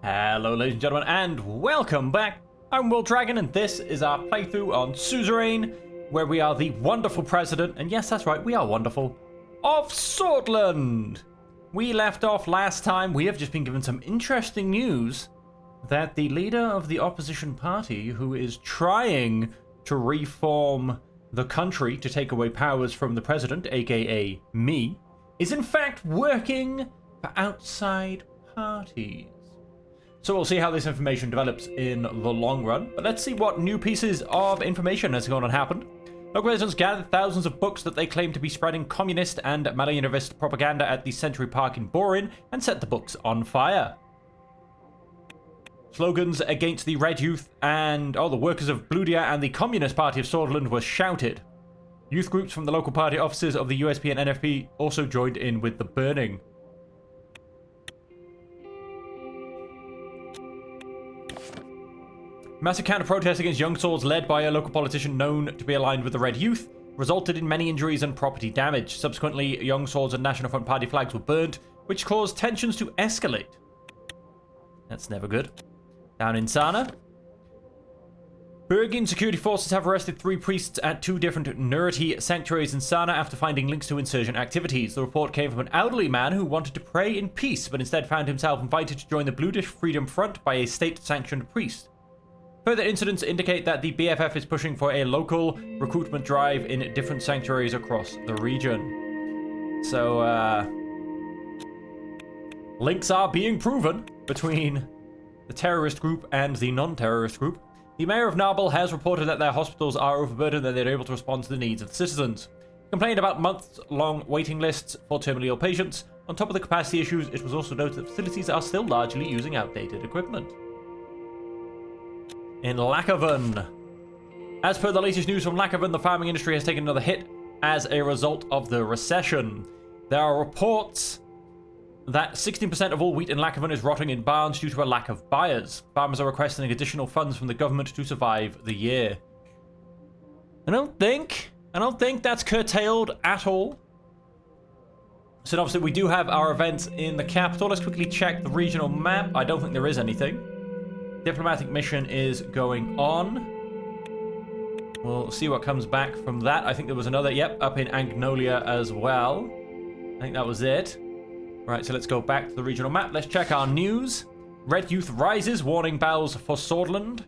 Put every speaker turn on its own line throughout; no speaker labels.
Hello ladies and gentlemen, and welcome back. I'm Will Dragon, and this is our playthrough on Suzerain, where we are the wonderful president, and yes, that's right, we are wonderful, of Swordland. We left off last time. We have just been given some interesting news that the leader of the opposition party, who is trying to reform the country to take away powers from the president, aka me, is in fact working for outside parties. So we'll see how this information develops in the long run. But let's see what new pieces of information has gone and happened. Local residents gathered thousands of books that they claim to be spreading communist and Malayunivist propaganda at the Century Park in Borin and set the books on fire. Slogans against the Red Youth and the workers of Bludia and the Communist Party of Swordland were shouted. Youth groups from the local party offices of the USP and NFP also joined in with the burning. Massive counter-protest against young swords led by a local politician known to be aligned with the Red Youth resulted in many injuries and property damage. Subsequently, young swords and National Front Party flags were burnt, which caused tensions to escalate. That's never good. Down in Sana, Bergian security forces have arrested 3 priests at 2 different Nuriti sanctuaries in Sana after finding links to insurgent activities. The report came from an elderly man who wanted to pray in peace, but instead found himself invited to join the Bludish Freedom Front by a state-sanctioned priest. Further incidents indicate that the BFF is pushing for a local recruitment drive in different sanctuaries across the region. So, links are being proven between the terrorist group and the non-terrorist group. The mayor of Narble has reported that their hospitals are overburdened and they're able to respond to the needs of the citizens. Complained about months-long waiting lists for terminally ill patients. On top of the capacity issues, it was also noted that facilities are still largely using outdated equipment. In Lakavan. As per the latest news from Lakavan, the farming industry has taken another hit as a result of the recession. There are reports that 16% of all wheat in Lakavan is rotting in barns due to a lack of buyers. Farmers are requesting additional funds from the government to survive the year. I don't think that's curtailed at all. So obviously we do have our events in the capital. Let's quickly check the regional map. I don't think there is anything. Diplomatic mission is going on. We'll see what comes back from that. I think there was another, up in Agnolia as well. I think that was it. Right, so let's go back to the regional map. Let's check our news. Red Youth rises, warning bells for Swordland.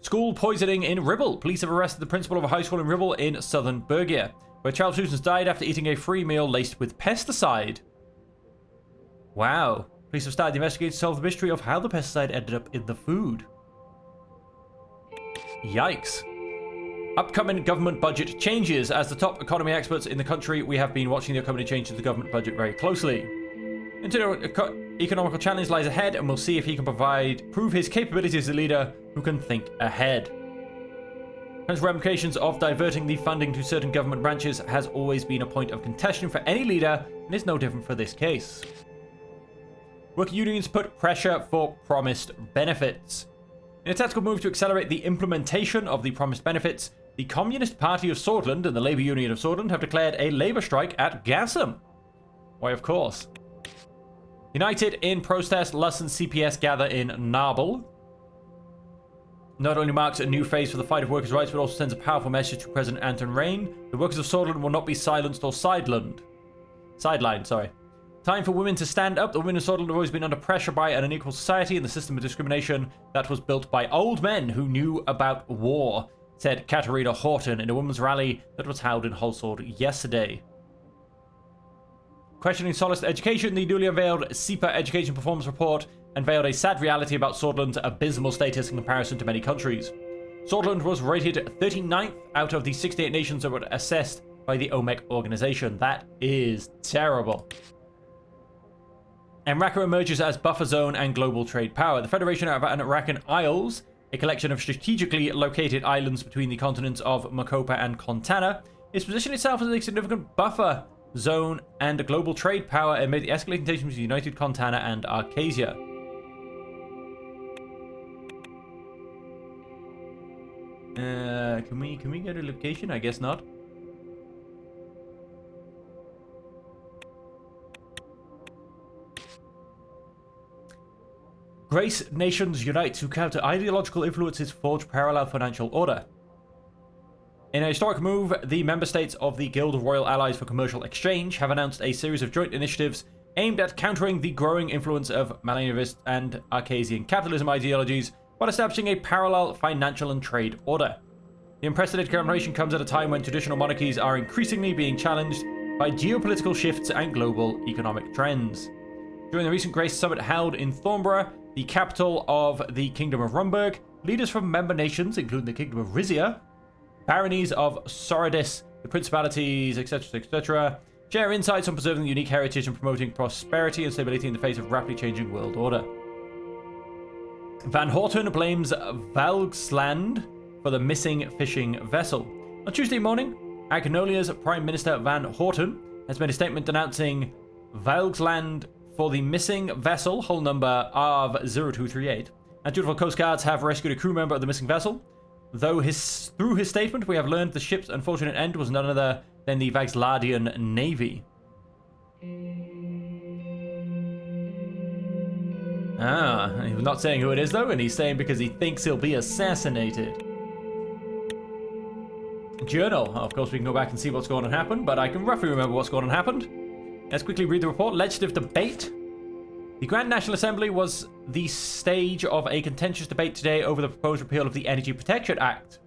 School poisoning in Ribble. Police have arrested the principal of a high school in Ribble in southern Bergia, where 12 students died after eating a free meal laced with pesticide. Wow. Police have started investigating to solve the mystery of how the pesticide ended up in the food. Yikes. Upcoming government budget changes. As the top economy experts in the country, we have been watching the upcoming change to the government budget very closely. Economical challenge lies ahead, and we'll see if he can prove his capabilities as a leader who can think ahead. Potential ramifications of diverting the funding to certain government branches has always been a point of contention for any leader, and is no different for this case. Worker unions put pressure for promised benefits. In a tactical move to accelerate the implementation of the promised benefits, the Communist Party of Swordland and the Labour Union of Swordland have declared a labour strike at Gassam. Why, of course. United in protest, Luss and CPS gather in Narble. Not only marks a new phase for the fight of workers' rights, but also sends a powerful message to President Anton Rain. The workers of Swordland will not be silenced or sidelined. Time for women to stand up. The women of Swordland have always been under pressure by an unequal society and the system of discrimination that was built by old men who knew about war, said Katarina Horton in a women's rally that was held in Holsword yesterday. Questioning Solace Education, the newly unveiled SEPA Education Performance Report unveiled a sad reality about Swordland's abysmal status in comparison to many countries. Swordland was rated 39th out of the 68 nations that were assessed by the OMEC organization. That is terrible. Emraka emerges as buffer zone and global trade power. The Federation of Arakan Isles, a collection of strategically located islands between the continents of Makopa and Kontana, is positioning itself as a significant buffer zone and a global trade power amid the escalating tensions between United Kontana and Arcasia. Can we get a location? I guess not. Grace nations unite to counter ideological influences, forge parallel financial order. In a historic move, the member states of the Guild of Royal Allies for Commercial Exchange have announced a series of joint initiatives aimed at countering the growing influence of Malinavist and Arcasian capitalism ideologies while establishing a parallel financial and trade order. The unprecedented collaboration comes at a time when traditional monarchies are increasingly being challenged by geopolitical shifts and global economic trends. During the recent Grace Summit held in Thornborough, the capital of the Kingdom of Rumburg, leaders from member nations, including the Kingdom of Rizia, baronies of Sorodis, the principalities, etc., share insights on preserving the unique heritage and promoting prosperity and stability in the face of rapidly changing world order. Van Horten blames Valgsland for the missing fishing vessel. On Tuesday morning, Agnolia's Prime Minister Van Horten has made a statement denouncing Valgsland for the missing vessel, hull number AV0238, and dutiful Coast Guards have rescued a crew member of the missing vessel. Though through his statement, we have learned the ship's unfortunate end was none other than the Vagsladian Navy. He's not saying who it is though, and he's saying because he thinks he'll be assassinated. Journal. Of course, we can go back and see what's going to happen, but I can roughly remember what's going to happen. Let's quickly read the report. Legislative debate. The Grand National Assembly was the stage of a contentious debate today over the proposed repeal of the Energy Protection Act.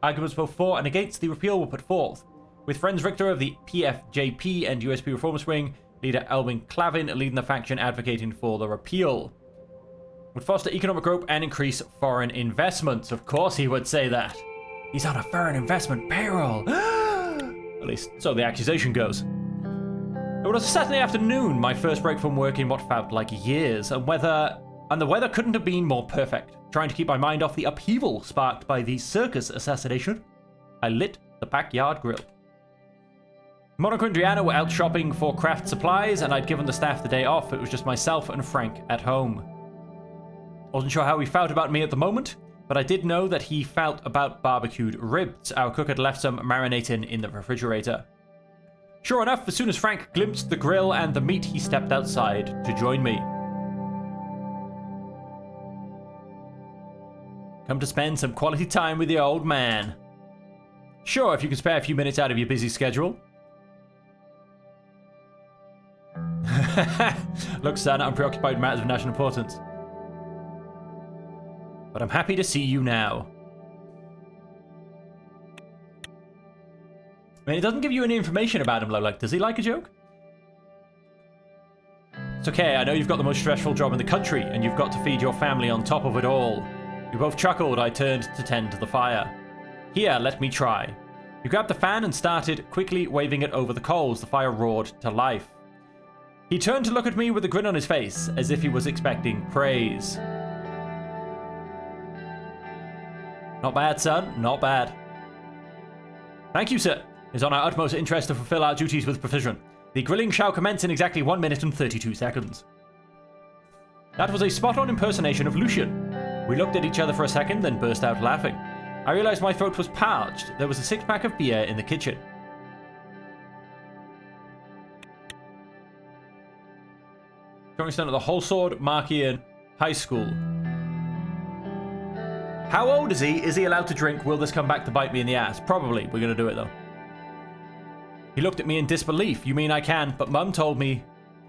Arguments both for and against the repeal were put forth, with Friends Richter of the PFJP and USP Reformist Wing, leader Elwin Clavin, leading the faction advocating for the repeal. Would foster economic growth and increase foreign investments. Of course he would say that. He's on a foreign investment payroll. At least, so the accusation goes. It was a Saturday afternoon, my first break from work in what felt like years, and the weather couldn't have been more perfect. Trying to keep my mind off the upheaval sparked by the circus assassination, I lit the backyard grill. Monica and Adriana were out shopping for craft supplies, and I'd given the staff the day off. It was just myself and Frank at home. Wasn't sure how he felt about me at the moment, but I did know that he felt about barbecued ribs. Our cook had left some marinating in the refrigerator. Sure enough, as soon as Frank glimpsed the grill and the meat, he stepped outside to join me. Come to spend some quality time with the old man. Sure, if you can spare a few minutes out of your busy schedule. Look, son, I'm preoccupied with matters of national importance. But I'm happy to see you now. I mean, it doesn't give you any information about him, though. Like, does he like a joke? It's okay, I know you've got the most stressful job in the country, and you've got to feed your family on top of it all. We both chuckled. I turned to tend to the fire. Here, let me try. He grabbed the fan and started quickly waving it over the coals. The fire roared to life. He turned to look at me with a grin on his face, as if he was expecting praise. Not bad, son. Not bad. Thank you, sir. It is on our utmost interest to fulfill our duties with precision. The grilling shall commence in exactly 1 minute and 32 seconds. That was a spot-on impersonation of Lucian. We looked at each other for a second, then burst out laughing. I realized my throat was parched. There was a six-pack of beer in the kitchen. Currently studying at the Holsword Markian High School. How old is he? Is he allowed to drink? Will this come back to bite me in the ass? Probably. We're going to do it, though. He looked at me in disbelief. You mean I can? But Mum told me.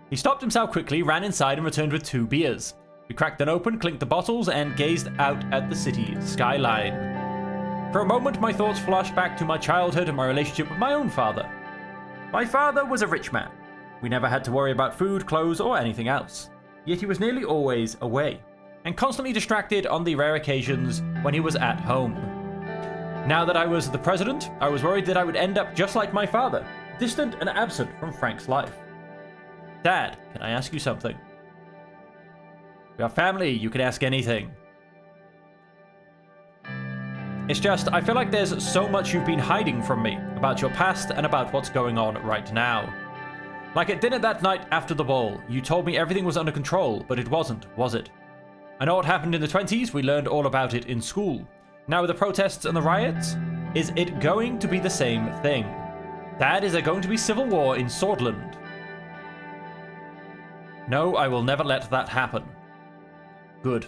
He stopped himself quickly, ran inside, and returned with 2 beers. We cracked them open, clinked the bottles, and gazed out at the city skyline. For a moment, my thoughts flashed back to my childhood and my relationship with my own father. My father was a rich man. We never had to worry about food, clothes, or anything else. Yet he was nearly always away, and constantly distracted on the rare occasions when he was at home. Now that I was the president, I was worried that I would end up just like my father, distant and absent from Frank's life. Dad, can I ask you something? Your family, you can ask anything. It's just, I feel like there's so much you've been hiding from me about your past and about what's going on right now. Like at dinner that night after the ball, you told me everything was under control, but it wasn't, was it? I know what happened in the 20s, we learned all about it in school. Now with the protests and the riots, is it going to be the same thing? Dad, is there going to be civil war in Swordland? No, I will never let that happen. Good.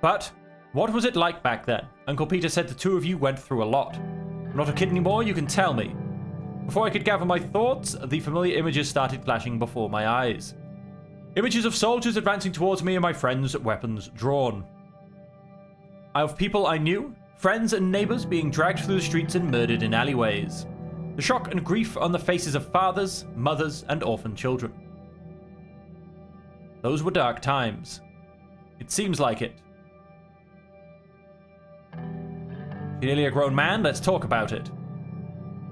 But what was it like back then? Uncle Peter said the two of you went through a lot. I'm not a kid anymore, you can tell me. Before I could gather my thoughts, the familiar images started flashing before my eyes. Images of soldiers advancing towards me and my friends, weapons drawn. Of people I knew, friends and neighbors being dragged through the streets and murdered in alleyways. The shock and grief on the faces of fathers, mothers, and orphan children. Those were dark times. It seems like it. You're nearly a grown man, let's talk about it.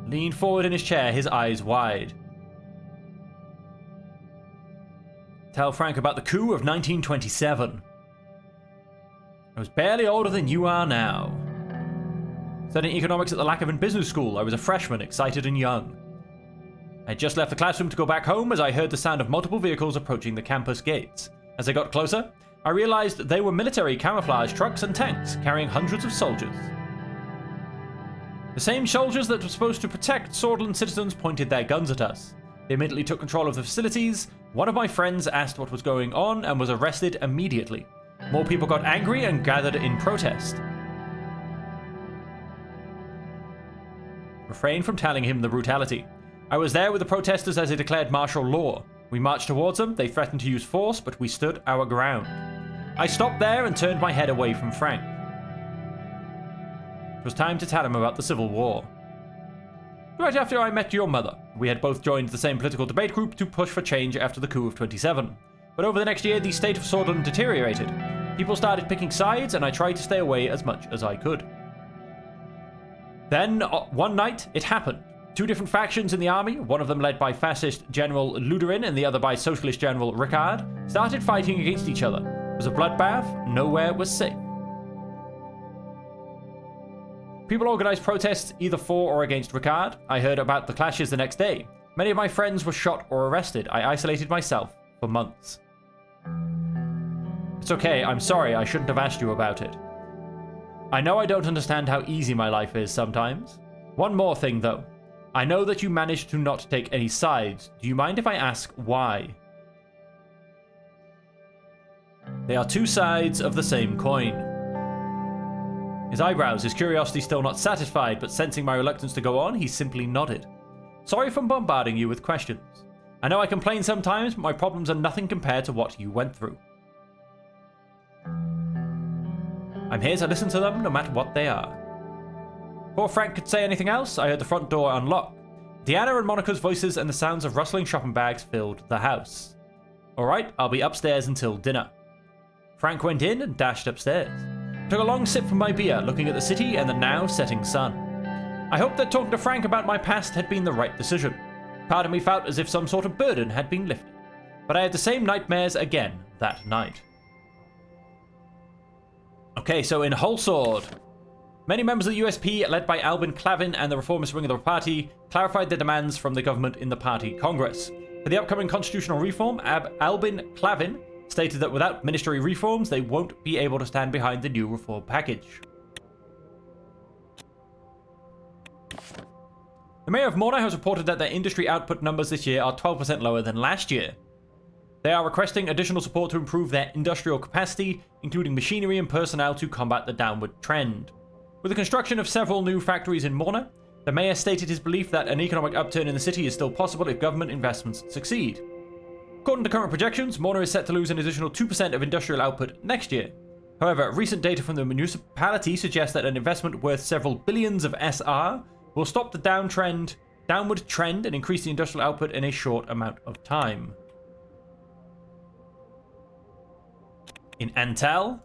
Leaned forward in his chair, his eyes wide. Tell Frank about the coup of 1927. I was barely older than you are now. Studying economics at the Lackavin Business School, I was a freshman, excited and young. I had just left the classroom to go back home as I heard the sound of multiple vehicles approaching the campus gates. As I got closer, I realized they were military camouflage trucks and tanks carrying hundreds of soldiers. The same soldiers that were supposed to protect Swordsland citizens pointed their guns at us. They immediately took control of the facilities. One of my friends asked what was going on and was arrested immediately. More people got angry and gathered in protest. Refrain from telling him the brutality. I was there with the protesters as they declared martial law. We marched towards them, they threatened to use force, but we stood our ground. I stopped there and turned my head away from Frank. It was time to tell him about the Civil War. Right after I met your mother, we had both joined the same political debate group to push for change after the coup of 27. But over the next year, the state of Swordsland deteriorated. People started picking sides, and I tried to stay away as much as I could. Then, one night, it happened. Two different factions in the army, one of them led by fascist General Luderin and the other by socialist General Ricard, started fighting against each other. It was a bloodbath, nowhere was safe. People organized protests either for or against Ricard. I heard about the clashes the next day. Many of my friends were shot or arrested. I isolated myself for months. It's okay, I'm sorry, I shouldn't have asked you about it. I know I don't understand how easy my life is sometimes. One more thing though. I know that you managed to not take any sides. Do you mind if I ask why? They are two sides of the same coin. His eyebrows, his curiosity still not satisfied, but sensing my reluctance to go on, he simply nodded. Sorry for bombarding you with questions. I know I complain sometimes, but my problems are nothing compared to what you went through. I'm here to listen to them, no matter what they are. Before Frank could say anything else, I heard the front door unlock. Deanna and Monica's voices and the sounds of rustling shopping bags filled the house. Alright, I'll be upstairs until dinner. Frank went in and dashed upstairs. I took a long sip from my beer, looking at the city and the now setting sun. I hoped that talking to Frank about my past had been the right decision. Part of me felt as if some sort of burden had been lifted. But I had the same nightmares again that night. Okay, so in Wholesword, many members of the USP, led by Albin Clavin and the reformist wing of the party, clarified their demands from the government in the party Congress. For the upcoming constitutional reform, Albin Clavin stated that without ministry reforms, they won't be able to stand behind the new reform package. The mayor of Morna has reported that their industry output numbers this year are 12% lower than last year. They are requesting additional support to improve their industrial capacity, including machinery and personnel to combat the downward trend. With the construction of several new factories in Morna, the mayor stated his belief that an economic upturn in the city is still possible if government investments succeed. According to current projections, Morna is set to lose an additional 2% of industrial output next year. However, recent data from the municipality suggests that an investment worth several billions of SR will stop the downward trend and increase the industrial output in a short amount of time. In Antal,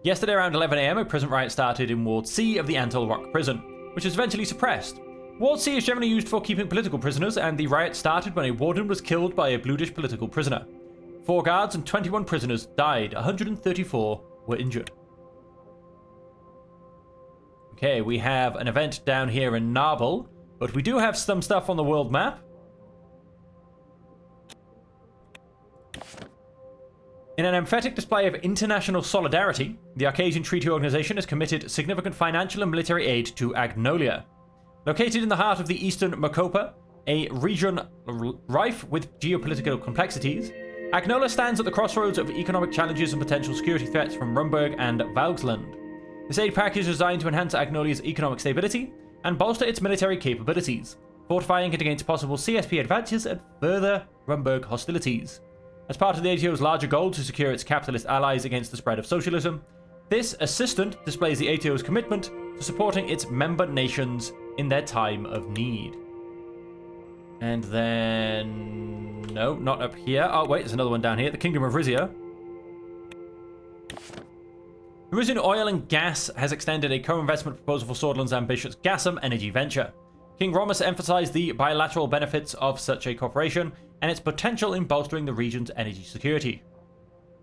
yesterday around 11 AM, a prison riot started in Ward C of the Antal Rock Prison, which was eventually suppressed. Ward C is generally used for keeping political prisoners, and the riot started when a warden was killed by a Bluedish political prisoner. 4 guards and 21 prisoners died, 134 were injured. Okay, we have an event down here in Narble, but we do have some stuff on the world map. In an emphatic display of international solidarity, the Arcasian Treaty Organization has committed significant financial and military aid to Agnolia. Located in the heart of the eastern Mokopa, a region rife with geopolitical complexities, Agnola stands at the crossroads of economic challenges and potential security threats from Rumberg and Valgsland. This aid package is designed to enhance Agnolia's economic stability and bolster its military capabilities, fortifying it against possible CSP advances and further Rumberg hostilities. As part of the ATO's larger goal to secure its capitalist allies against the spread of socialism, this assistant displays the ATO's commitment to supporting its member nations in their time of need. And then... no, not up here. Oh, wait, there's another one down here. The Kingdom of Rizia. Rizian Oil and Gas has extended a co-investment proposal for Swordland's ambitious Gassam energy venture. King Romus emphasized the bilateral benefits of such a cooperation and its potential in bolstering the region's energy security.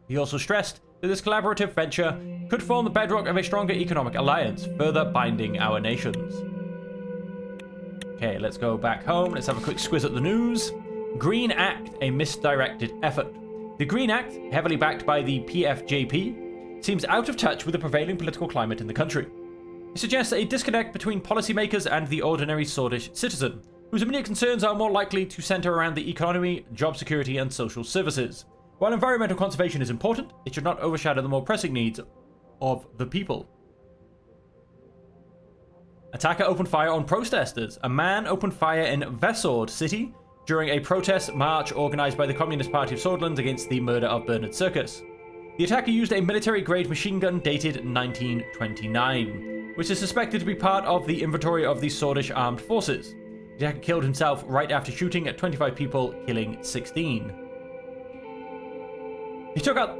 He also stressed that this collaborative venture could form the bedrock of a stronger economic alliance, further binding our nations. Okay, let's go back home. Let's have a quick squiz at the news. Green Act, a misdirected effort. The Green Act, heavily backed by the PFJP, seems out of touch with the prevailing political climate in the country. It suggests a disconnect between policymakers and the ordinary Swordish citizen, whose immediate concerns are more likely to center around the economy, job security, and social services. While environmental conservation is important, it should not overshadow the more pressing needs of the people. Attacker opened fire on protesters. A man opened fire in Vesord City during a protest march organized by the Communist Party of Swordland against the murder of Bernard Circus. The attacker used a military-grade machine gun dated 1929, which is suspected to be part of the inventory of the Swordish armed forces. The attacker killed himself right after shooting at 25 people, killing 16. He took out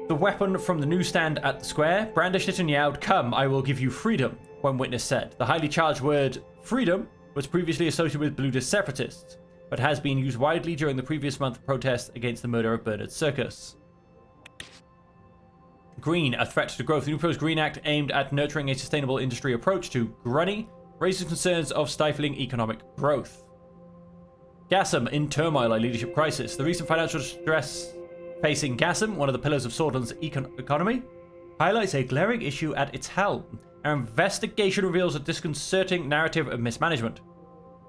the weapon from the newsstand at the square, brandished it and yelled, "Come, I will give you freedom," one witness said. The highly charged word freedom was previously associated with Bludist separatists, but has been used widely during the previous month of protests against the murder of Bernard Circus. Green, a threat to growth. The new proposed Green Act, aimed at nurturing a sustainable industry approach to grunny, raises concerns of stifling economic growth. Gassam in turmoil, a leadership crisis. The recent financial distress facing Gassam, one of the pillars of Swordland's economy, highlights a glaring issue at its helm. Our investigation reveals a disconcerting narrative of mismanagement,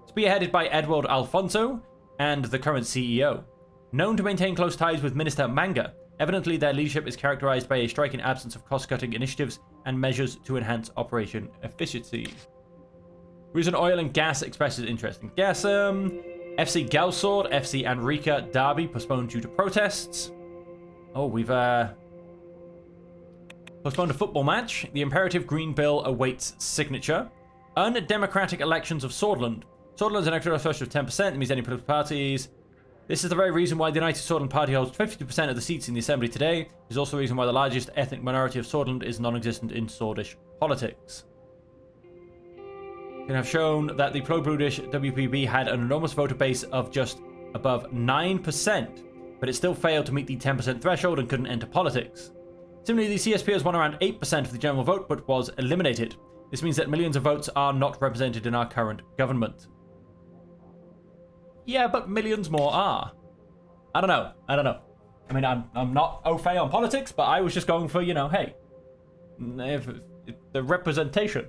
spearheaded by Edward Alfonso and the current CEO. Known to maintain close ties with Minister Manga, evidently their leadership is characterized by a striking absence of cost-cutting initiatives and measures to enhance operation efficiency. Reason Oil and Gas expresses interest in Gassam. FC Galsord, FC Anrika Derby postponed due to protests. Oh, we've postponed a football match. The Imperative Green Bill awaits signature. Undemocratic elections of Swordland. Swordland's electoral threshold of 10%. That means any political parties. This is the very reason why the United Swordland Party holds 50% of the seats in the Assembly today. It is also the reason why the largest ethnic minority of Swordland is non-existent in Swordish politics. Can have shown that the pro-Brutish WPB had an enormous voter base of just above 9%, but it still failed to meet the 10% threshold and couldn't enter politics. Similarly, the CSP has won around 8% of the general vote, but was eliminated. This means that millions of votes are not represented in our current government. Yeah, but millions more are. I don't know. I mean, I'm not au fait on politics, but I was just going for, hey, if the representation.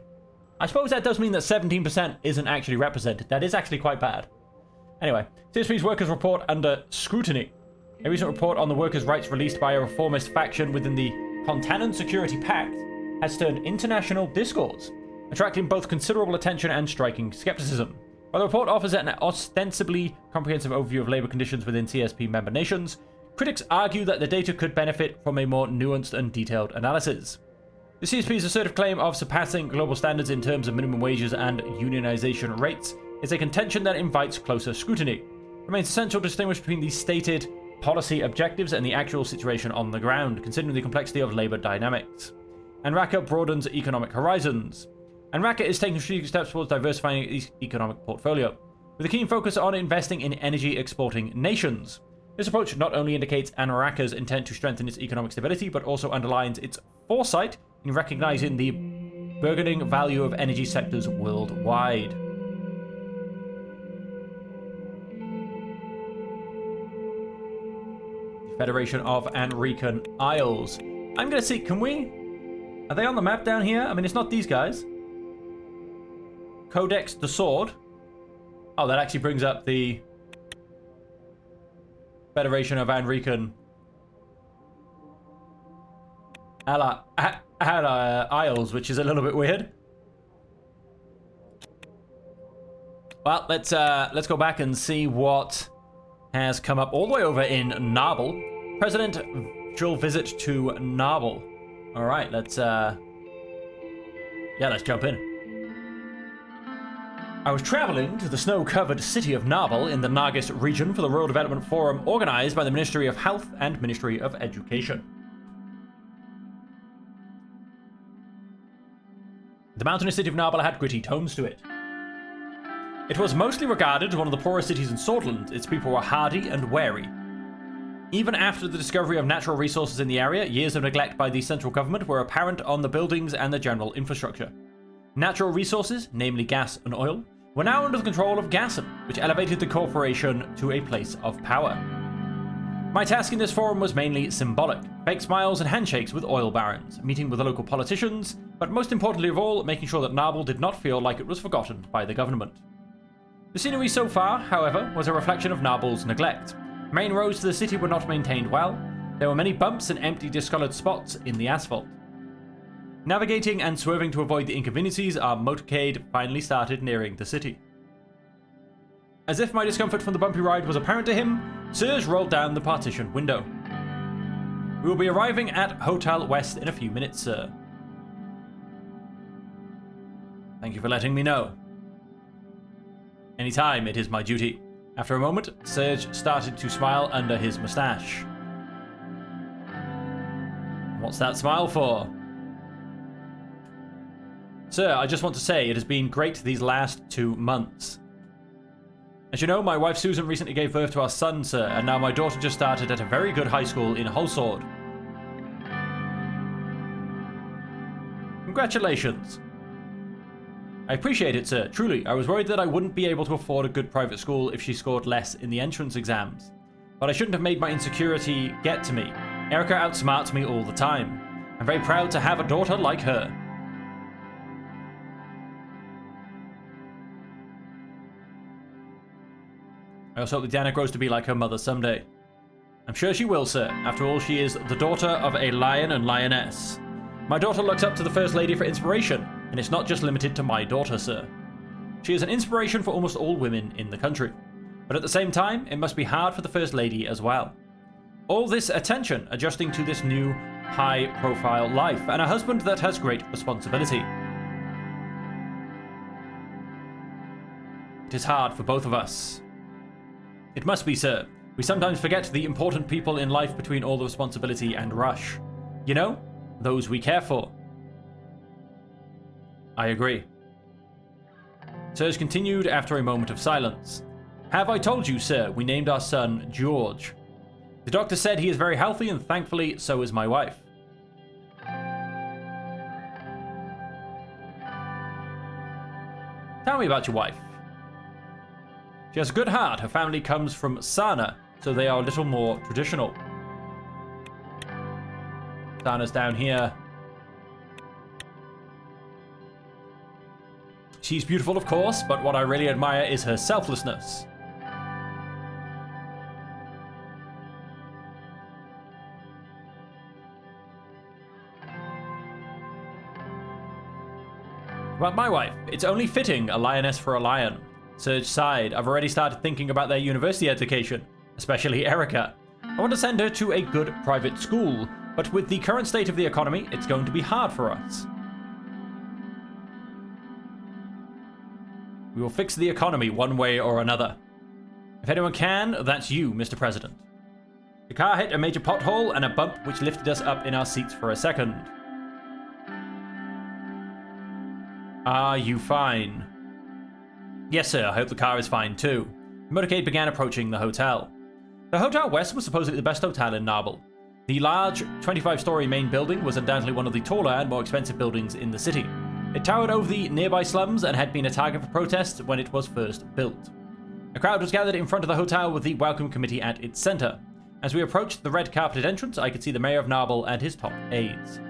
I suppose that does mean that 17% isn't actually represented. That is actually quite bad. Anyway, CSP's workers' report under scrutiny. A recent report on the workers' rights released by a reformist faction within the Contanon Security Pact has stirred international discourse, attracting both considerable attention and striking skepticism. While the report offers an ostensibly comprehensive overview of labor conditions within CSP member nations, critics argue that the data could benefit from a more nuanced and detailed analysis. The CSP's assertive claim of surpassing global standards in terms of minimum wages and unionization rates is a contention that invites closer scrutiny. It remains essential to distinguish between the stated policy objectives and the actual situation on the ground, considering the complexity of labor dynamics. Anraka broadens economic horizons. Anraka is taking strategic steps towards diversifying its economic portfolio, with a keen focus on investing in energy-exporting nations. This approach not only indicates Anraka's intent to strengthen its economic stability, but also underlines its foresight in recognizing the burgeoning value of energy sectors worldwide. The Federation of Anrican Isles. I'm going to see, are they on the map down here? I mean, it's not these guys. Codex the Sword. Oh, that actually brings up the Federation of Anrican Isles, which is a little bit weird. Well, let's go back and see what has come up all the way over in Narble. Presidential visit to Narble. All right, let's jump in. I was traveling to the snow-covered city of Narble in the Nargis region for the Rural Development Forum organized by the Ministry of Health and Ministry of Education. The mountainous city of Narble had gritty tones to it. It was mostly regarded as one of the poorest cities in Swordland. Its people were hardy and wary. Even after the discovery of natural resources in the area, years of neglect by the central government were apparent on the buildings and the general infrastructure. Natural resources, namely gas and oil, were now under the control of Gasson, which elevated the corporation to a place of power. My task in this forum was mainly symbolic: fake smiles and handshakes with oil barons, meeting with the local politicians, but most importantly of all, making sure that Narble did not feel like it was forgotten by the government. The scenery so far, however, was a reflection of Narble's neglect. Main roads to the city were not maintained well. There were many bumps and empty, discolored spots in the asphalt. Navigating and swerving to avoid the inconveniences, our motorcade finally started nearing the city. As if my discomfort from the bumpy ride was apparent to him, Serge rolled down the partition window. We will be arriving at Hotel West in a few minutes, sir. Thank you for letting me know. Anytime, it is my duty. After a moment, Serge started to smile under his mustache. What's that smile for? Sir, I just want to say it has been great these last 2 months. As you know, my wife Susan recently gave birth to our son, sir, and now my daughter just started at a very good high school in Holsword. Congratulations. I appreciate it, sir. Truly, I was worried that I wouldn't be able to afford a good private school if she scored less in the entrance exams. But I shouldn't have made my insecurity get to me. Erica outsmarts me all the time. I'm very proud to have a daughter like her. I also hope that Diana grows to be like her mother someday. I'm sure she will, sir. After all, she is the daughter of a lion and lioness. My daughter looks up to the First Lady for inspiration, and it's not just limited to my daughter, sir. She is an inspiration for almost all women in the country. But at the same time, it must be hard for the First Lady as well. All this attention adjusting to this new, high-profile life, and a husband that has great responsibility. It is hard for both of us. It must be, sir. We sometimes forget the important people in life between all the responsibility and rush. You know, those we care for. I agree. Serge continued after a moment of silence. Have I told you, sir, we named our son George? The doctor said he is very healthy, and thankfully, so is my wife. Tell me about your wife. She has a good heart. Her family comes from Sana, so they are a little more traditional. Sana's down here. She's beautiful, of course, but what I really admire is her selflessness. About my wife, it's only fitting a lioness for a lion. Serge sighed. I've already started thinking about their university education, especially Erica. I want to send her to a good private school, but with the current state of the economy, it's going to be hard for us. We will fix the economy one way or another. If anyone can, that's you, Mr. President. The car hit a major pothole and a bump which lifted us up in our seats for a second. Are you fine? Yes, sir. I hope the car is fine, too. The motorcade began approaching the hotel. The Hotel West was supposedly the best hotel in Narble. The large, 25-story main building was undoubtedly one of the taller and more expensive buildings in the city. It towered over the nearby slums and had been a target for protests when it was first built. A crowd was gathered in front of the hotel with the welcome committee at its center. As we approached the red-carpeted entrance, I could see the mayor of Narble and his top aides.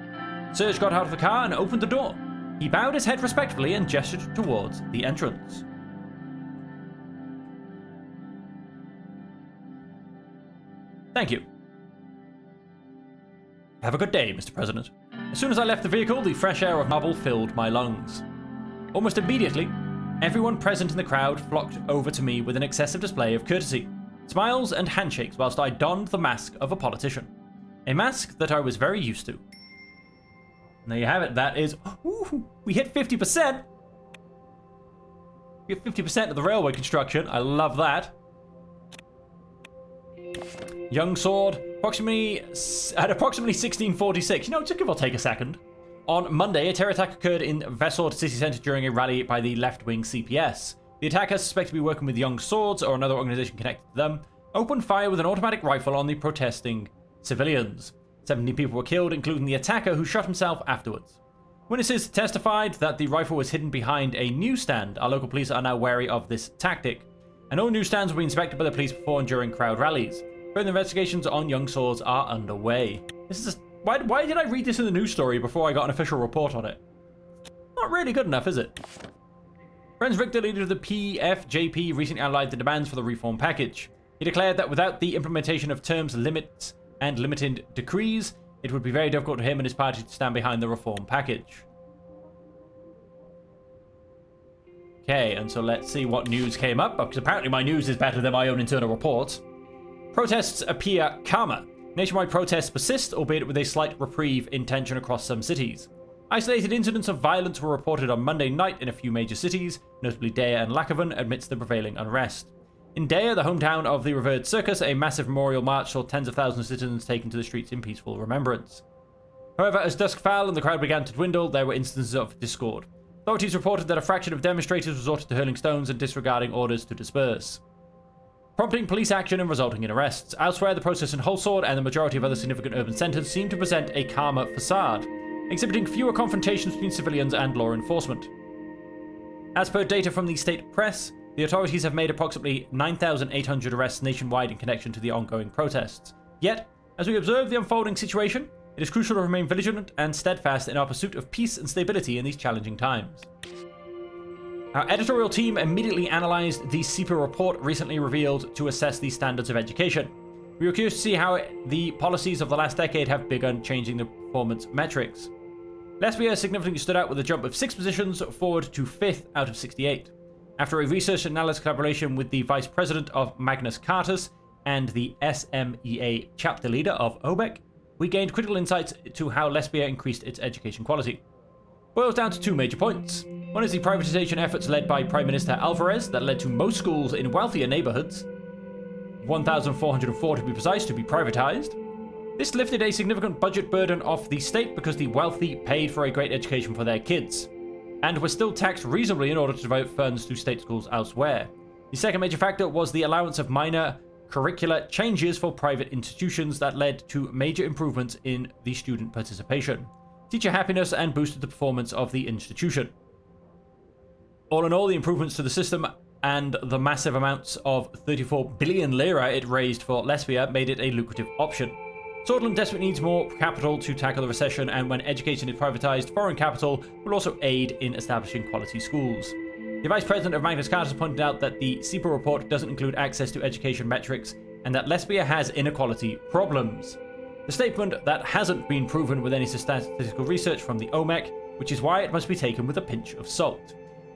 Serge got out of the car and opened the door. He bowed his head respectfully and gestured towards the entrance. Thank you. Have a good day, Mr. President. As soon as I left the vehicle, the fresh air of marble filled my lungs. Almost immediately, everyone present in the crowd flocked over to me with an excessive display of courtesy, smiles and handshakes whilst I donned the mask of a politician. A mask that I was very used to. And there you have it. That is... Ooh, we hit 50%! We hit 50% of the railway construction. I love that. Young sword, approximately 1646. You know, just give or take a second. On Monday, a terror attack occurred in Vesord city centre during a rally by the left-wing CPS. The attackers, suspected to be working with Young Swords or another organisation connected to them, opened fire with an automatic rifle on the protesting civilians. 17 people were killed, including the attacker, who shot himself afterwards. Witnesses testified that the rifle was hidden behind a newsstand. Our local police are now wary of this tactic, and all newsstands will be inspected by the police before and during crowd rallies. Further investigations on Young Swords are underway. This is why did I read this in the news story before I got an official report on it? Not really good enough, is it? Franz Richter, leader of the PFJP, recently outlined the demands for the reform package. He declared that without the implementation of terms limits and limited decrees, it would be very difficult for him and his party to stand behind the reform package. Okay, and so let's see what news came up, because apparently my news is better than my own internal reports. Protests appear calmer. Nationwide protests persist, albeit with a slight reprieve in tension across some cities. Isolated incidents of violence were reported on Monday night in a few major cities, notably Deya and Lachaven, amidst the prevailing unrest. In Deya, the hometown of the revered circus, a massive memorial march saw tens of thousands of citizens taken to the streets in peaceful remembrance. However, as dusk fell and the crowd began to dwindle, there were instances of discord. Authorities reported that a fraction of demonstrators resorted to hurling stones and disregarding orders to disperse, prompting police action and resulting in arrests. Elsewhere, the process in Holsword and the majority of other significant urban centres seem to present a calmer facade, exhibiting fewer confrontations between civilians and law enforcement. As per data from the state press, the authorities have made approximately 9,800 arrests nationwide in connection to the ongoing protests. Yet, as we observe the unfolding situation, it is crucial to remain vigilant and steadfast in our pursuit of peace and stability in these challenging times. Our editorial team immediately analysed the CEPA report recently revealed to assess the standards of education. We were curious to see how the policies of the last decade have begun changing the performance metrics. Lesbia significantly stood out with a jump of 6 positions forward to 5th out of 68. After a research and analysis collaboration with the Vice President of Magnus Cartus and the SMEA chapter leader of OBEC, we gained critical insights to how Lesbia increased its education quality. Boils down to 2 major points. One is the privatization efforts led by Prime Minister Alvarez that led to most schools in wealthier neighborhoods, 1,404 to be precise, to be privatized. This lifted a significant budget burden off the state because the wealthy paid for a great education for their kids, and were still taxed reasonably in order to devote funds to state schools elsewhere. The second major factor was the allowance of minor curricular changes for private institutions that led to major improvements in the student participation, teacher happiness, and boosted the performance of the institution. All in all, the improvements to the system and the massive amounts of 34 billion lira it raised for Lesbia made it a lucrative option. Sordland desperately needs more capital to tackle the recession, and when education is privatized, foreign capital will also aid in establishing quality schools. The Vice President of Magnus Cartus pointed out that the CEPA report doesn't include access to education metrics and that Lesbia has inequality problems. The statement that hasn't been proven with any statistical research from the OMEC, which is why it must be taken with a pinch of salt.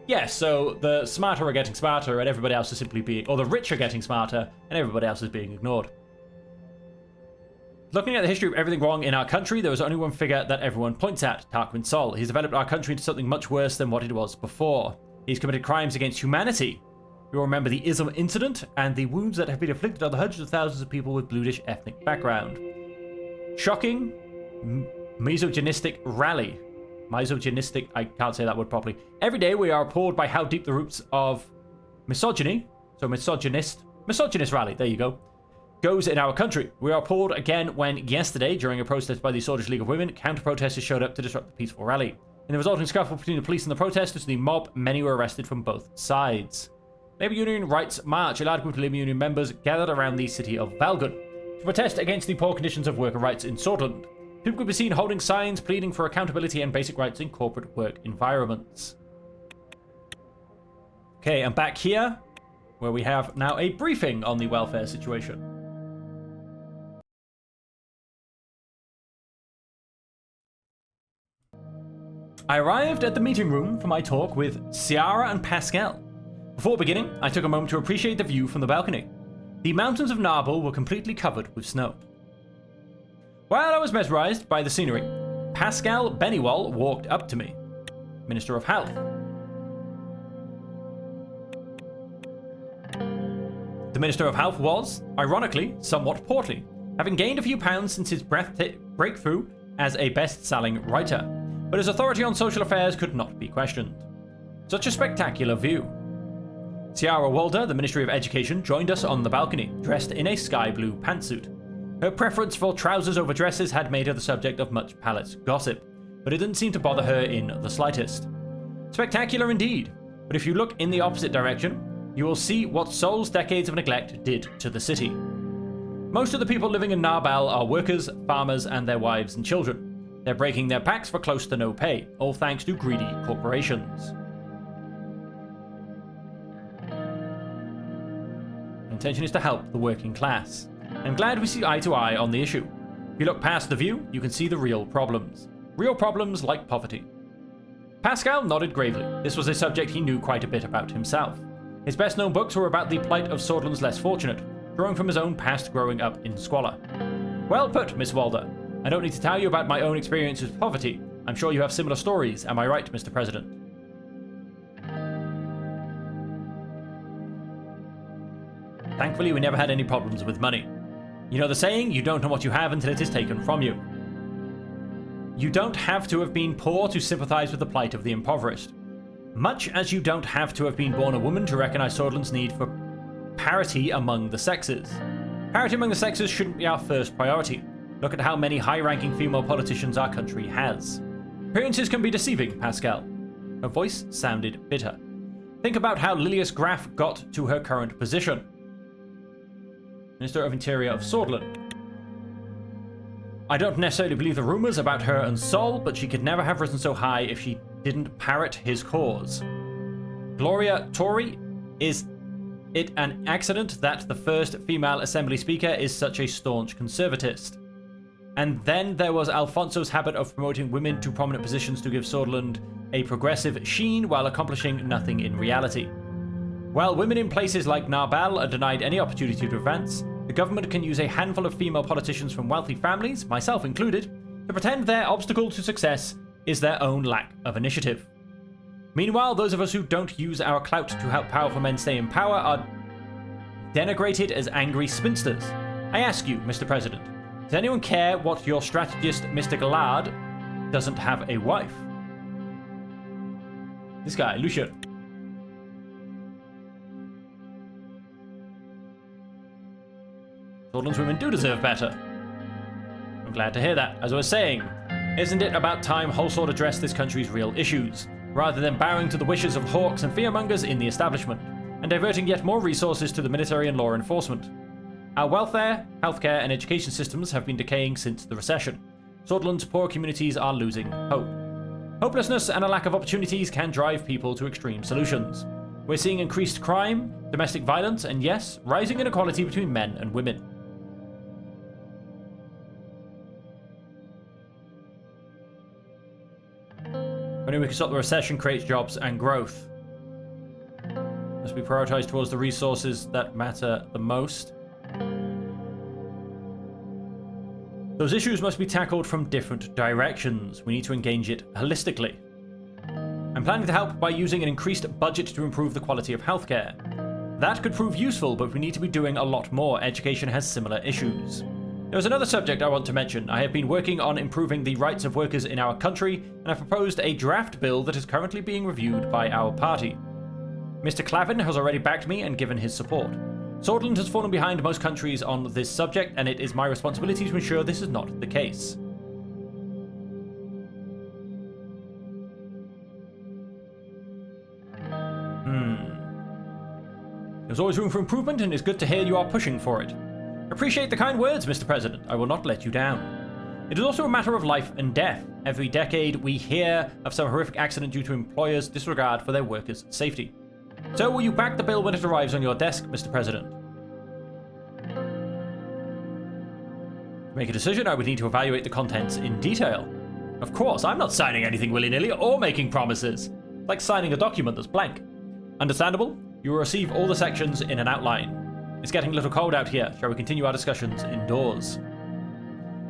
Yes, so the smarter are getting smarter and everybody else is simply being, or the rich are getting smarter and everybody else is being ignored. Looking at the history of everything wrong in our country, there is only one figure that everyone points at, Tarquin Sol. He's developed our country into something much worse than what it was before. He's committed crimes against humanity. You'll remember the Ism incident and the wounds that have been inflicted on the hundreds of thousands of people with bluish ethnic background. Shocking, misogynistic rally. Misogynistic, I can't say that word properly. Every day we are appalled by how deep the roots of misogyny, so misogynist rally, there you go, goes in our country. We are appalled again when yesterday, during a protest by the Swedish League of Women, counter-protesters showed up to disrupt the peaceful rally. In the resulting scuffle between the police and the protesters, the mob, many were arrested from both sides. Labour Union Rights March. A large group of Labour Union members gathered around the city of Valgun to protest against the poor conditions of worker rights in Sordland. People could be seen holding signs pleading for accountability and basic rights in corporate work environments. Okay, and back here, where we have now a briefing on the welfare situation. I arrived at the meeting room for my talk with Ciara and Pascal. Before beginning, I took a moment to appreciate the view from the balcony. The mountains of Narbel were completely covered with snow. While I was mesmerized by the scenery, Pascal Bennywall walked up to me, Minister of Health. The Minister of Health was, ironically, somewhat portly, having gained a few pounds since his breakthrough as a best-selling writer, but his authority on social affairs could not be questioned. Such a spectacular view. Ciara Walder, the Ministry of Education, joined us on the balcony, dressed in a sky blue pantsuit. Her preference for trousers over dresses had made her the subject of much palace gossip, but it didn't seem to bother her in the slightest. Spectacular indeed, but if you look in the opposite direction, you will see what Sol's decades of neglect did to the city. Most of the people living in Narbel are workers, farmers, and their wives and children. They're breaking their backs for close to no pay, all thanks to greedy corporations. Intention is to help the working class. I'm glad we see eye to eye on the issue. If you look past the view, you can see the real problems. Real problems like poverty. Pascal nodded gravely. This was a subject he knew quite a bit about himself. His best known books were about the plight of Sordland's less fortunate, drawing from his own past growing up in squalor. Well put, Miss Walder. I don't need to tell you about my own experience with poverty. I'm sure you have similar stories, am I right, Mr. President? Thankfully, we never had any problems with money. You know the saying, you don't know what you have until it is taken from you. You don't have to have been poor to sympathize with the plight of the impoverished. Much as you don't have to have been born a woman to recognize Sordland's need for parity among the sexes. Parity among the sexes shouldn't be our first priority. Look at how many high-ranking female politicians our country has. Appearances can be deceiving, Pascal. Her voice sounded bitter. Think about how Lilias Graf got to her current position. Minister of Interior of Sordland. I don't necessarily believe the rumors about her and Sol, but she could never have risen so high if she didn't parrot his cause. Gloria Tory, is it an accident that the first female assembly speaker is such a staunch conservatist? And then there was Alfonso's habit of promoting women to prominent positions to give Sordland a progressive sheen while accomplishing nothing in reality. While women in places like Narbel are denied any opportunity to advance, the government can use a handful of female politicians from wealthy families, myself included, to pretend their obstacle to success is their own lack of initiative. Meanwhile, those of us who don't use our clout to help powerful men stay in power are denigrated as angry spinsters. I ask you, Mr. President, does anyone care what your strategist, Mr. Gallard, doesn't have a wife? This guy, Lucian. Sordland's women do deserve better. I'm glad to hear that. As I was saying, isn't it about time Holsword addressed this country's real issues, rather than bowing to the wishes of hawks and fearmongers in the establishment, and diverting yet more resources to the military and law enforcement? Our welfare, healthcare, and education systems have been decaying since the recession. Sordland's poor communities are losing hope. Hopelessness and a lack of opportunities can drive people to extreme solutions. We're seeing increased crime, domestic violence, and yes, rising inequality between men and women. Only we can stop the recession creates jobs and growth. Must be prioritized towards the resources that matter the most. Those issues must be tackled from different directions. We need to engage it holistically. I'm planning to help by using an increased budget to improve the quality of healthcare. That could prove useful, but we need to be doing a lot more. Education has similar issues. There's another subject I want to mention. I have been working on improving the rights of workers in our country, and I've proposed a draft bill that is currently being reviewed by our party. Mr. Clavin has already backed me and given his support. Sordland has fallen behind most countries on this subject, and it is my responsibility to ensure this is not the case. There's always room for improvement, and it's good to hear you are pushing for it. Appreciate the kind words, Mr. President. I will not let you down. It is also a matter of life and death. Every decade, we hear of some horrific accident due to employers' disregard for their workers' safety. So will you back the bill when it arrives on your desk, Mr. President? To make a decision, I would need to evaluate the contents in detail. Of course, I'm not signing anything willy-nilly or making promises. It's like signing a document that's blank. Understandable? You will receive all the sections in an outline. It's getting a little cold out here. Shall we continue our discussions indoors?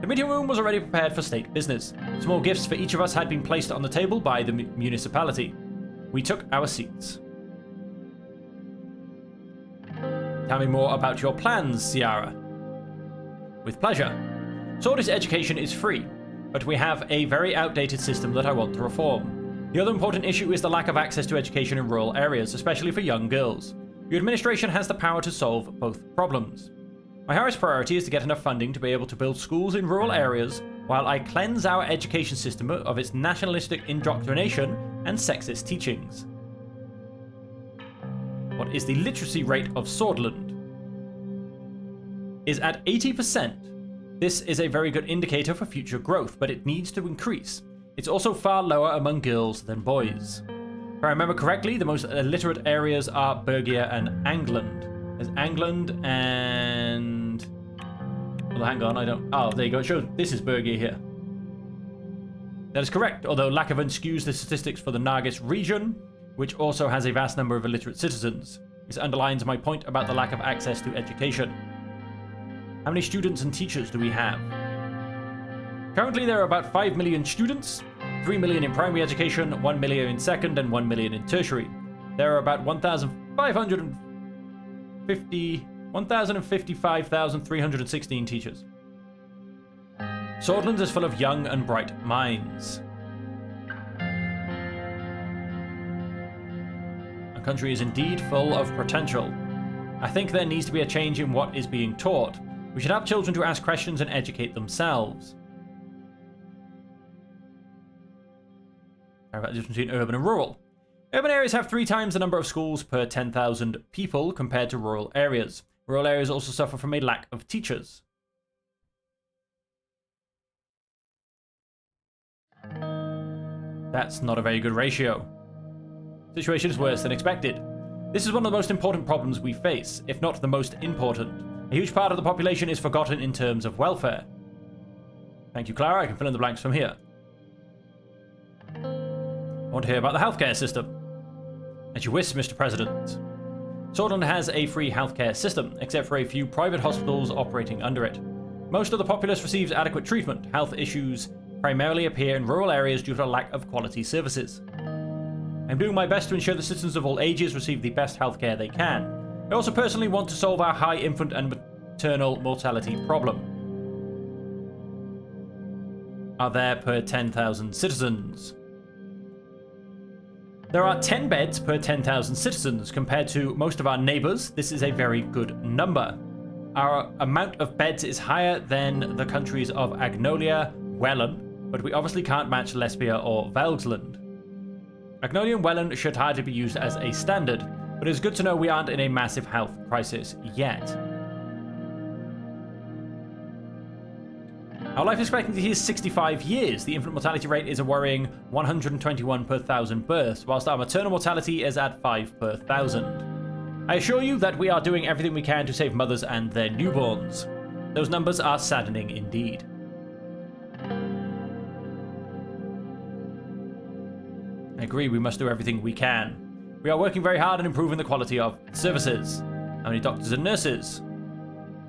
The meeting room was already prepared for state business. Small gifts for each of us had been placed on the table by the municipality. We took our seats. Tell me more about your plans, Ciara. With pleasure. Swordfish education is free, but we have a very outdated system that I want to reform. The other important issue is the lack of access to education in rural areas, especially for young girls. Your administration has the power to solve both problems. My highest priority is to get enough funding to be able to build schools in rural areas while I cleanse our education system of its nationalistic indoctrination and sexist teachings. What is the literacy rate of Swordland? Is at 80%. This is a very good indicator for future growth, but it needs to increase. It's also far lower among girls than boys. If I remember correctly, the most illiterate areas are Bergia and Angland. There's Angland and... Well, hang on, I don't... Oh, there you go. It shows this is Bergia here. That is correct, although Lakavan skews the statistics for the Nargis region, which also has a vast number of illiterate citizens. This underlines my point about the lack of access to education. How many students and teachers do we have? Currently there are about 5 million students, 3 million in primary education, 1 million in second, and 1 million in tertiary. There are about 1,055,316 teachers. Swordlands is full of young and bright minds. Our country is indeed full of potential. I think there needs to be a change in what is being taught. We should have children to ask questions and educate themselves. How about the difference between urban and rural? Urban areas have 3 times the number of schools per 10,000 people compared to rural areas. Rural areas also suffer from a lack of teachers. That's not a very good ratio. The situation is worse than expected. This is one of the most important problems we face, if not the most important. A huge part of the population is forgotten in terms of welfare. Thank you, Clara. I can fill in the blanks from here. I want to hear about the healthcare system. As you wish, Mr. President. Swordland has a free healthcare system, except for a few private hospitals operating under it. Most of the populace receives adequate treatment. Health issues primarily appear in rural areas due to a lack of quality services. I'm doing my best to ensure the citizens of all ages receive the best healthcare they can. I also personally want to solve our high infant and maternal mortality problem. Are there per 10,000 citizens? There are 10 beds per 10,000 citizens. Compared to most of our neighbours, this is a very good number. Our amount of beds is higher than the countries of Agnolia, Welland, but we obviously can't match Lesbia or Velgsland. Agnolia and Welland should hardly be used as a standard, but it's good to know we aren't in a massive health crisis yet. Our life expectancy is 65 years. The infant mortality rate is a worrying 121 per 1,000 births, whilst our maternal mortality is at 5 per 1,000. I assure you that we are doing everything we can to save mothers and their newborns. Those numbers are saddening indeed. I agree, we must do everything we can. We are working very hard on improving the quality of services. How many doctors and nurses?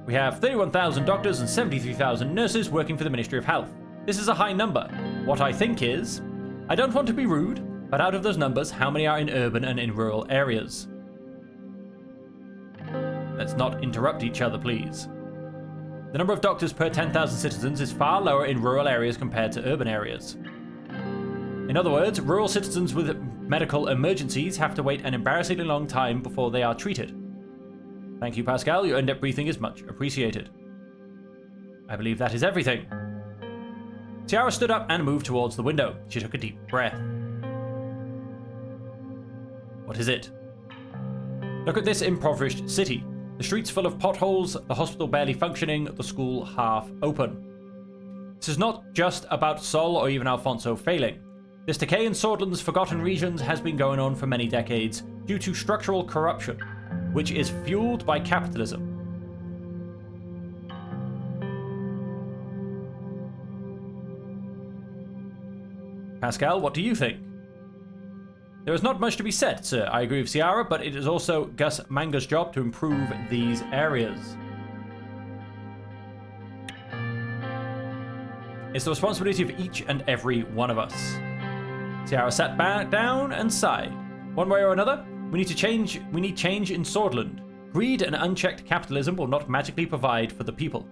We have 31,000 doctors and 73,000 nurses working for the Ministry of Health. This is a high number. What I think is, I don't want to be rude, but out of those numbers, how many are in urban and in rural areas? Let's not interrupt each other, please. The number of doctors per 10,000 citizens is far lower in rural areas compared to urban areas. In other words, rural citizens with medical emergencies have to wait an embarrassingly long time before they are treated. Thank you, Pascal. Your in-depth briefing is much appreciated. I believe that is everything. Ciara stood up and moved towards the window. She took a deep breath. What is it? Look at this impoverished city. The streets full of potholes, the hospital barely functioning, the school half open. This is not just about Sol or even Alfonso failing. This decay in Swordland's forgotten regions has been going on for many decades due to structural corruption, which is fueled by capitalism. Pascal, what do you think? There is not much to be said, sir. I agree with Ciara, but it is also Gus Manga's job to improve these areas. It's the responsibility of each and every one of us. Ciara sat down and sighed. One way or another, we need change in Swordland. Greed and unchecked capitalism will not magically provide for the people.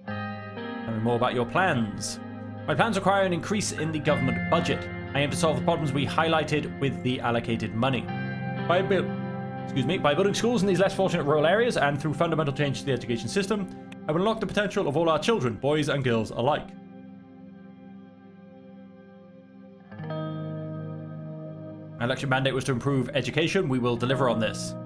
Tell me more about your plans. My plans require an increase in the government budget. I aim to solve the problems we highlighted with the allocated money. By building schools in these less fortunate rural areas and through fundamental change to the education system, I will unlock the potential of all our children, boys and girls alike. My election mandate was to improve education. We will deliver on this.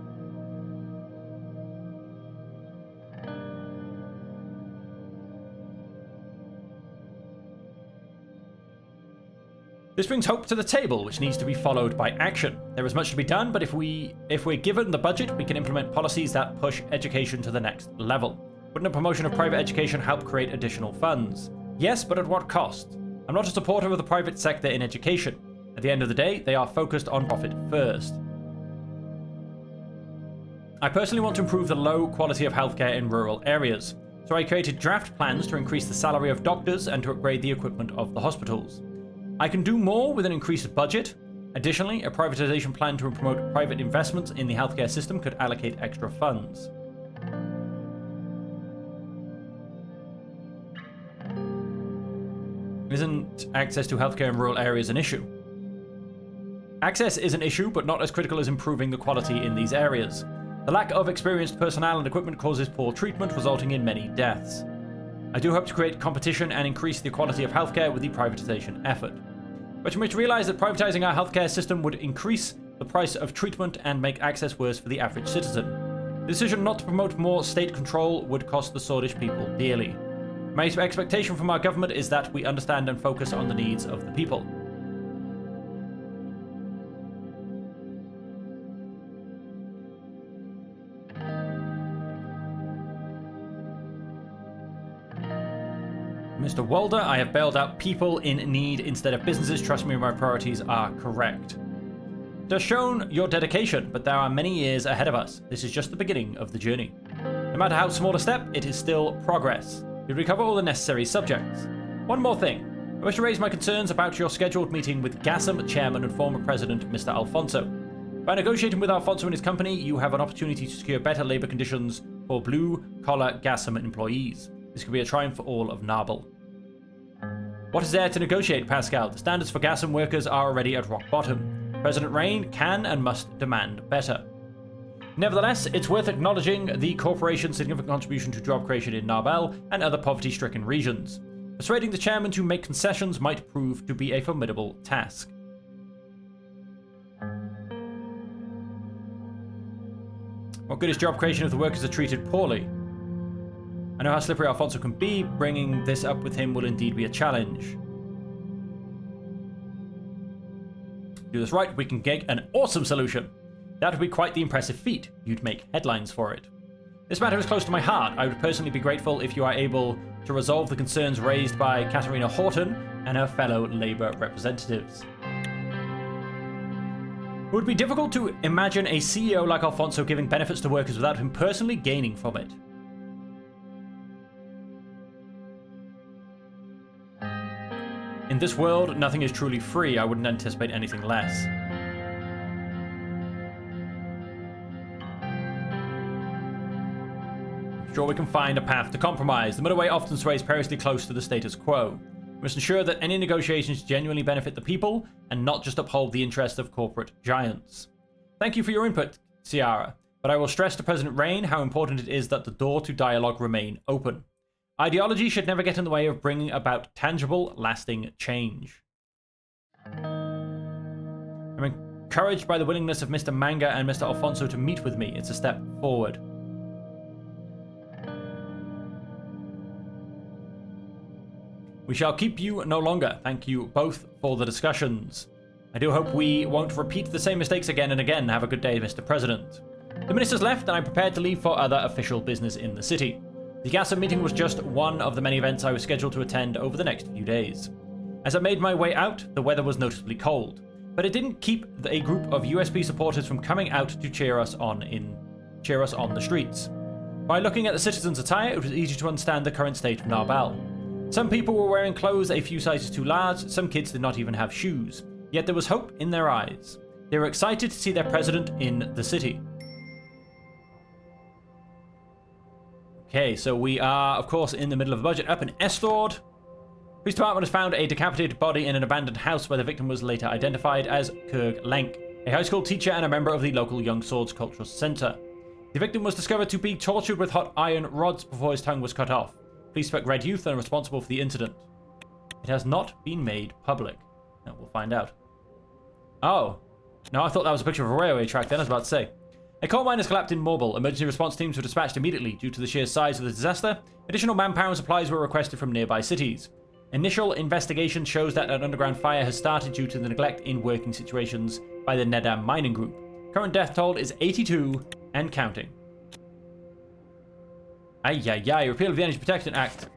This brings hope to the table, which needs to be followed by action. There is much to be done, but if we're given the budget, we can implement policies that push education to the next level. Wouldn't a promotion of private education help create additional funds? Yes, but at what cost? I'm not a supporter of the private sector in education. At the end of the day, they are focused on profit first. I personally want to improve the low quality of healthcare in rural areas, so I created draft plans to increase the salary of doctors and to upgrade the equipment of the hospitals. I can do more with an increased budget. Additionally, a privatization plan to promote private investments in the healthcare system could allocate extra funds. Isn't access to healthcare in rural areas an issue? Access is an issue, but not as critical as improving the quality in these areas. The lack of experienced personnel and equipment causes poor treatment, resulting in many deaths. I do hope to create competition and increase the quality of healthcare with the privatization effort. But you must realize that privatizing our healthcare system would increase the price of treatment and make access worse for the average citizen. The decision not to promote more state control would cost the Swordish people dearly. My expectation from our government is that we understand and focus on the needs of the people. Mr. Walder, I have bailed out people in need instead of businesses. Trust me, my priorities are correct. It has shown your dedication, but there are many years ahead of us. This is just the beginning of the journey. No matter how small a step, it is still progress. You'll recover all the necessary subjects. One more thing. I wish to raise my concerns about your scheduled meeting with GASM Chairman and former President, Mr. Alfonso. By negotiating with Alfonso and his company, you have an opportunity to secure better labor conditions for blue-collar GASM employees. This could be a triumph for all of Narbel. What is there to negotiate, Pascal? The standards for GASM workers are already at rock bottom. President Rain can and must demand better. Nevertheless, it's worth acknowledging the corporation's significant contribution to job creation in Narbel and other poverty-stricken regions. Persuading the chairman to make concessions might prove to be a formidable task. What good is job creation if the workers are treated poorly? I know how slippery Alfonso can be. Bringing this up with him will indeed be a challenge. Do this right, we can get an awesome solution. That would be quite the impressive feat. You'd make headlines for it. This matter is close to my heart. I would personally be grateful if you are able to resolve the concerns raised by Katarina Horton and her fellow Labour representatives. It would be difficult to imagine a CEO like Alfonso giving benefits to workers without him personally gaining from it. In this world, nothing is truly free. I wouldn't anticipate anything less. I'm sure we can find a path to compromise. The middle way often sways perilously close to the status quo. We must ensure that any negotiations genuinely benefit the people and not just uphold the interests of corporate giants. Thank you for your input, Ciara, but I will stress to President Rain how important it is that the door to dialogue remain open. Ideology should never get in the way of bringing about tangible, lasting change. I'm encouraged by the willingness of Mr. Manga and Mr. Alfonso to meet with me. It's a step forward. We shall keep you no longer. Thank you both for the discussions. I do hope we won't repeat the same mistakes again and again. Have a good day, Mr. President. The ministers left, and I'm prepared to leave for other official business in the city. The GASM meeting was just one of the many events I was scheduled to attend over the next few days. As I made my way out, the weather was noticeably cold, but it didn't keep a group of USP supporters from coming out to cheer us on the streets. By looking at the citizens' attire, it was easy to understand the current state of Narbal. Some people were wearing clothes a few sizes too large, some kids did not even have shoes. Yet there was hope in their eyes. They were excited to see their president in the city. Okay, so we are, of course, in the middle of the budget. Up in Estord, police department has found a decapitated body in an abandoned house where the victim was later identified as Kurg Lenk, a high school teacher and a member of the local Young Swords Cultural Center. The victim was discovered to be tortured with hot iron rods before his tongue was cut off. Police suspect Red Youth are responsible for the incident. It has not been made public. Now we'll find out. Oh. No, I thought that was a picture of a railway track then, I was about to say. A coal mine has collapsed in Morbel. Emergency response teams were dispatched immediately due to the sheer size of the disaster. Additional manpower and supplies were requested from nearby cities. Initial investigation shows that an underground fire has started due to the neglect in working situations by the Nedam mining group. Current death toll is 82 and counting. Repeal of the Energy Protection Act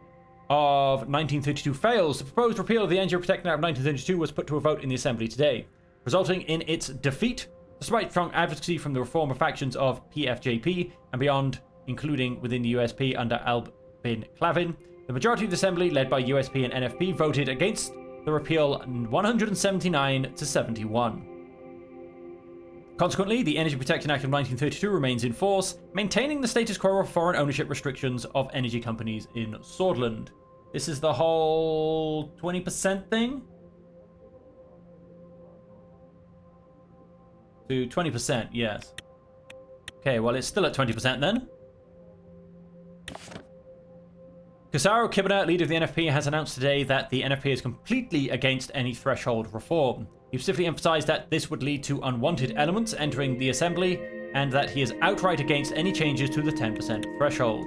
of 1932 fails. The proposed repeal of the Energy Protection Act of 1932 was put to a vote in the Assembly today, resulting in its defeat, despite strong advocacy from the reformer factions of PFJP and beyond, including within the USP under Albin Clavin. The majority of the Assembly, led by USP and NFP, voted against the repeal 179 to 71. Consequently, the Energy Protection Act of 1932 remains in force, maintaining the status quo of foreign ownership restrictions of energy companies in Swordland. This is the whole 20% thing? To 20%, yes. Okay, well, it's still at 20% then. Kusaro Kibana, leader of the NFP, has announced today that the NFP is completely against any threshold reform. He specifically emphasized that this would lead to unwanted elements entering the assembly, and that he is outright against any changes to the 10% threshold.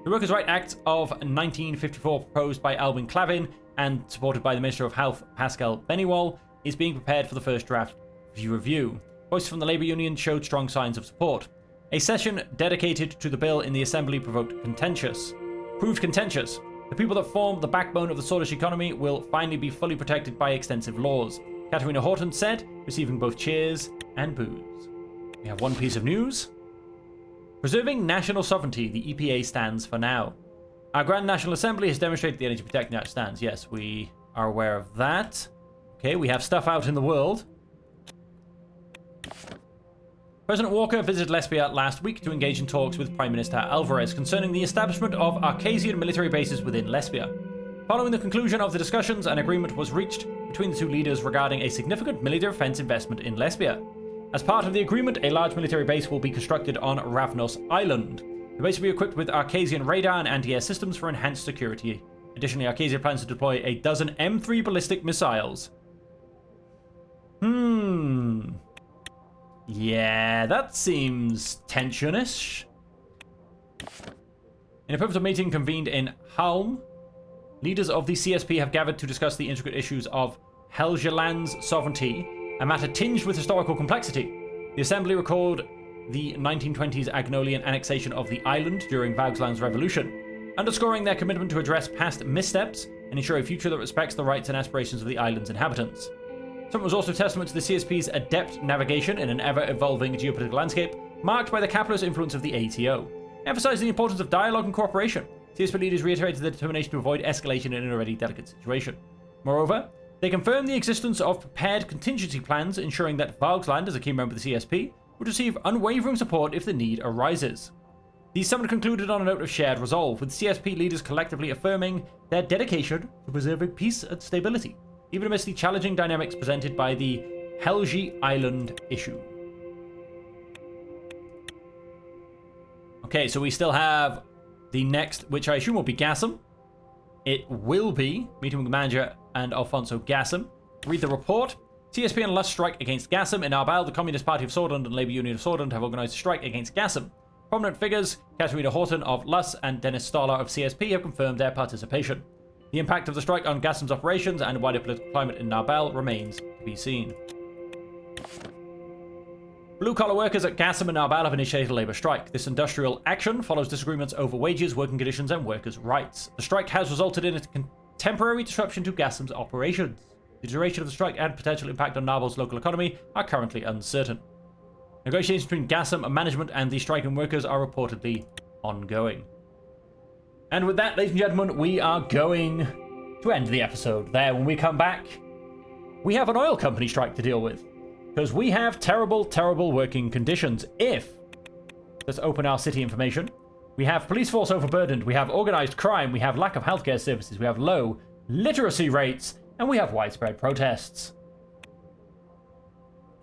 The Workers' Rights Act of 1954, proposed by Albin Clavin and supported by the Minister of Health, Pascal Beniwal, is being prepared for the first draft review. Voices from the Labour Union showed strong signs of support. A session dedicated to the bill in the Assembly proved contentious. The people that form the backbone of the Swedish economy will finally be fully protected by extensive laws, Katarina Horton said, receiving both cheers and boos. We have one piece of news. Preserving national sovereignty, the EPA stands for now. Our Grand National Assembly has demonstrated the Energy Protection Act stands. Yes, we are aware of that. Okay, we have stuff out in the world. President Walker visited Lesbia last week to engage in talks with Prime Minister Alvarez concerning the establishment of Arcasian military bases within Lesbia. Following the conclusion of the discussions, an agreement was reached between the two leaders regarding a significant military defense investment in Lesbia. As part of the agreement, a large military base will be constructed on Ravnos Island. The base will be equipped with Arcasian radar and anti-air systems for enhanced security. Additionally, Arcasia plans to deploy a dozen M3 ballistic missiles. Yeah, that seems tensionish. In a pivotal meeting convened in Halm, leaders of the CSP have gathered to discuss the intricate issues of Helgeland's sovereignty, a matter tinged with historical complexity. The Assembly recalled the 1920s Agnolian annexation of the island during Vauxland's revolution, underscoring their commitment to address past missteps and ensure a future that respects the rights and aspirations of the island's inhabitants. Summit was also testament to the CSP's adept navigation in an ever-evolving geopolitical landscape, marked by the capitalist influence of the ATO. Emphasizing the importance of dialogue and cooperation, CSP leaders reiterated their determination to avoid escalation in an already delicate situation. Moreover, they confirmed the existence of prepared contingency plans, ensuring that Vauxland, as a key member of the CSP, would receive unwavering support if the need arises. The summit concluded on a note of shared resolve, with CSP leaders collectively affirming their dedication to preserving peace and stability, even amidst the challenging dynamics presented by the Helge Island issue. Okay, so we still have the next, which I assume will be Gassam. It will be meeting with the manager and Alfonso Gassam. Read the report. CSP and Lust strike against Gassam. In Arbal, the Communist Party of Swordland and Labour Union of Swordland have organised a strike against Gassam. Prominent figures, Katarina Horton of Lust and Dennis Stolar of CSP, have confirmed their participation. The impact of the strike on Gassam's operations and wider political climate in Narbal remains to be seen. Blue-collar workers at Gassam and Narbal have initiated a labour strike. This industrial action follows disagreements over wages, working conditions and workers' rights. The strike has resulted in a temporary disruption to Gasum's operations. The duration of the strike and potential impact on Narbel's local economy are currently uncertain. Negotiations between Gasum management and the striking workers are reportedly ongoing. And with that, ladies and gentlemen, we are going to end the episode there. When we come back, we have an oil company strike to deal with. Because we have terrible, terrible working conditions. Let's open our city information. We have police force overburdened. We have organized crime. We have lack of healthcare services. We have low literacy rates. And we have widespread protests.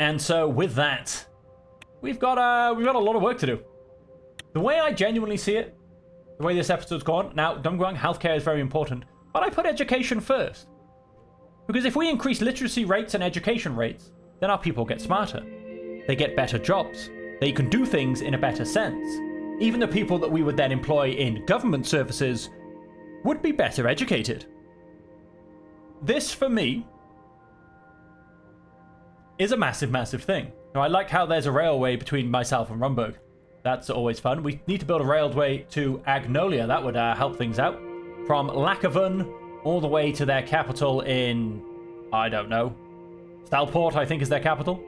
And so with that, we've got a lot of work to do. The way I genuinely see it, the way this episode's gone, now, don't get me wrong, healthcare is very important, but I put education first. Because if we increase literacy rates and education rates, then our people get smarter. They get better jobs. They can do things in a better sense. Even the people that we would then employ in government services would be better educated. This, for me, is a massive, massive thing. Now, I like how there's a railway between myself and Rumburg. That's always fun. We need to build a railway to Agnolia. That would help things out. From Lackavan all the way to their capital in, I don't know, Stalport, I think, is their capital.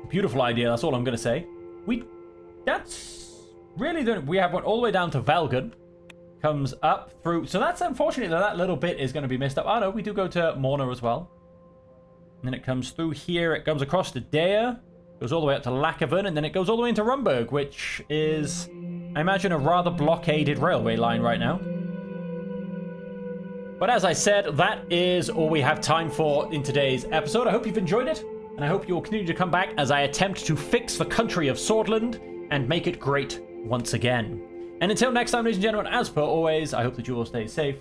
Beautiful idea, that's all I'm going to say. That's really we have one all the way down to Velgan. Comes up through, so that's unfortunately that little bit is going to be missed up. Oh no, we do go to Morna as well. And then it comes through here, it comes across to Dare, goes all the way up to Lackavan, and then it goes all the way into Rumburg, which is, I imagine, a rather blockaded railway line right now. But as I said, that is all we have time for in today's episode. I hope you've enjoyed it, and I hope you will continue to come back as I attempt to fix the country of Swordland and make it great once again. And until next time, ladies and gentlemen, as per always, I hope that you all stay safe,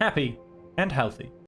happy, and healthy.